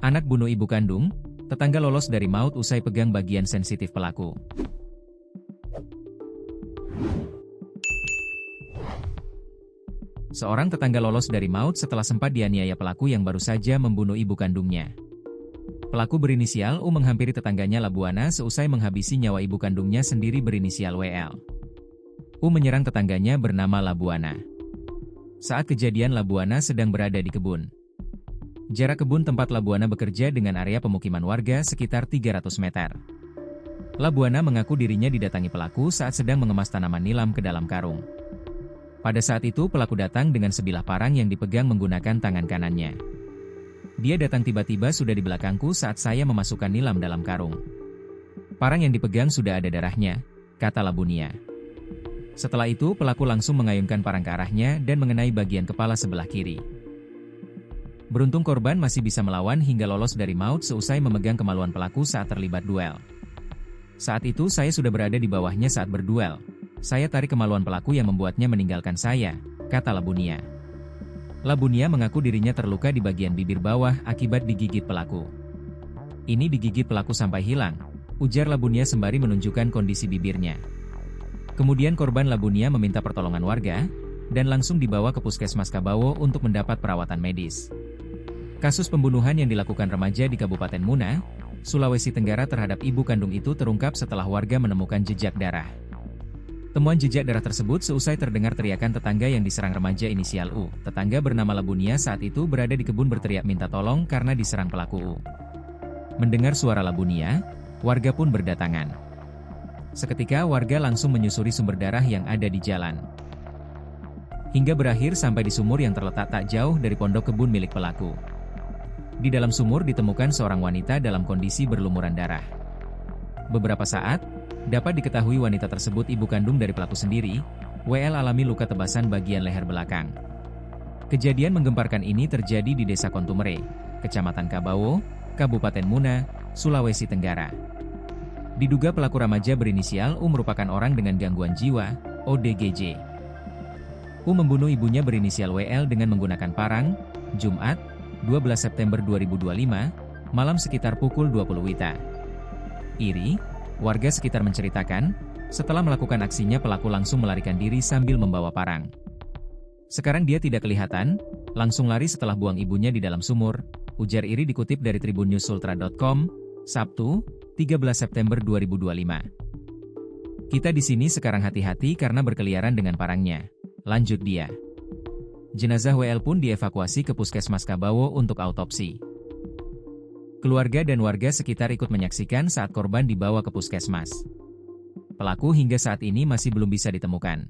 Anak bunuh ibu kandung, tetangga lolos dari maut usai pegang bagian sensitif pelaku. Seorang tetangga lolos dari maut setelah sempat dianiaya pelaku yang baru saja membunuh ibu kandungnya. Pelaku berinisial U menghampiri tetangganya Labuana seusai menghabisi nyawa ibu kandungnya sendiri berinisial WL. U menyerang tetangganya bernama Labuana. Saat kejadian Labuana sedang berada di kebun. Jarak kebun tempat Labuana bekerja dengan area pemukiman warga sekitar 300 meter. Labuana mengaku dirinya didatangi pelaku saat sedang mengemas tanaman nilam ke dalam karung. Pada saat itu pelaku datang dengan sebilah parang yang dipegang menggunakan tangan kanannya. Dia datang tiba-tiba sudah di belakangku saat saya memasukkan nilam dalam karung. Parang yang dipegang sudah ada darahnya, kata Labunia. Setelah itu pelaku langsung mengayunkan parang ke arahnya dan mengenai bagian kepala sebelah kiri. Beruntung korban masih bisa melawan hingga lolos dari maut seusai memegang kemaluan pelaku saat terlibat duel. Saat itu saya sudah berada di bawahnya saat berduel. Saya tarik kemaluan pelaku yang membuatnya meninggalkan saya, kata Labunia. Labunia mengaku dirinya terluka di bagian bibir bawah akibat digigit pelaku. Ini digigit pelaku sampai hilang, ujar Labunia sembari menunjukkan kondisi bibirnya. Kemudian korban Labunia meminta pertolongan warga, dan langsung dibawa ke Puskesmas Kabawo untuk mendapat perawatan medis. Kasus pembunuhan yang dilakukan remaja di Kabupaten Muna, Sulawesi Tenggara terhadap ibu kandung itu terungkap setelah warga menemukan jejak darah. Temuan jejak darah tersebut seusai terdengar teriakan tetangga yang diserang remaja inisial U. Tetangga bernama Labunia saat itu berada di kebun berteriak minta tolong karena diserang pelaku U. Mendengar suara Labunia, warga pun berdatangan. Seketika warga langsung menyusuri sumber darah yang ada di jalan. Hingga berakhir sampai di sumur yang terletak tak jauh dari pondok kebun milik pelaku. Di dalam sumur ditemukan seorang wanita dalam kondisi berlumuran darah. Beberapa saat, dapat diketahui wanita tersebut ibu kandung dari pelaku sendiri. WL alami luka tebasan bagian leher belakang. Kejadian menggemparkan ini terjadi di Desa Kontumere, Kecamatan Kabawo, Kabupaten Muna, Sulawesi Tenggara. Diduga pelaku remaja berinisial U merupakan orang dengan gangguan jiwa, ODGJ. U membunuh ibunya berinisial WL dengan menggunakan parang, Jumat, 12 September 2025, malam sekitar pukul 20 WITA. Iri, warga sekitar menceritakan, setelah melakukan aksinya pelaku langsung melarikan diri sambil membawa parang. Sekarang dia tidak kelihatan, langsung lari setelah buang ibunya di dalam sumur, ujar Iri dikutip dari tribunnews.sultra.com, Sabtu, 13 September 2025. Kita di sini sekarang hati-hati karena berkeliaran dengan parangnya, lanjut dia. Jenazah WL pun dievakuasi ke Puskesmas Kabawo untuk autopsi. Keluarga dan warga sekitar ikut menyaksikan saat korban dibawa ke puskesmas. Pelaku hingga saat ini masih belum bisa ditemukan.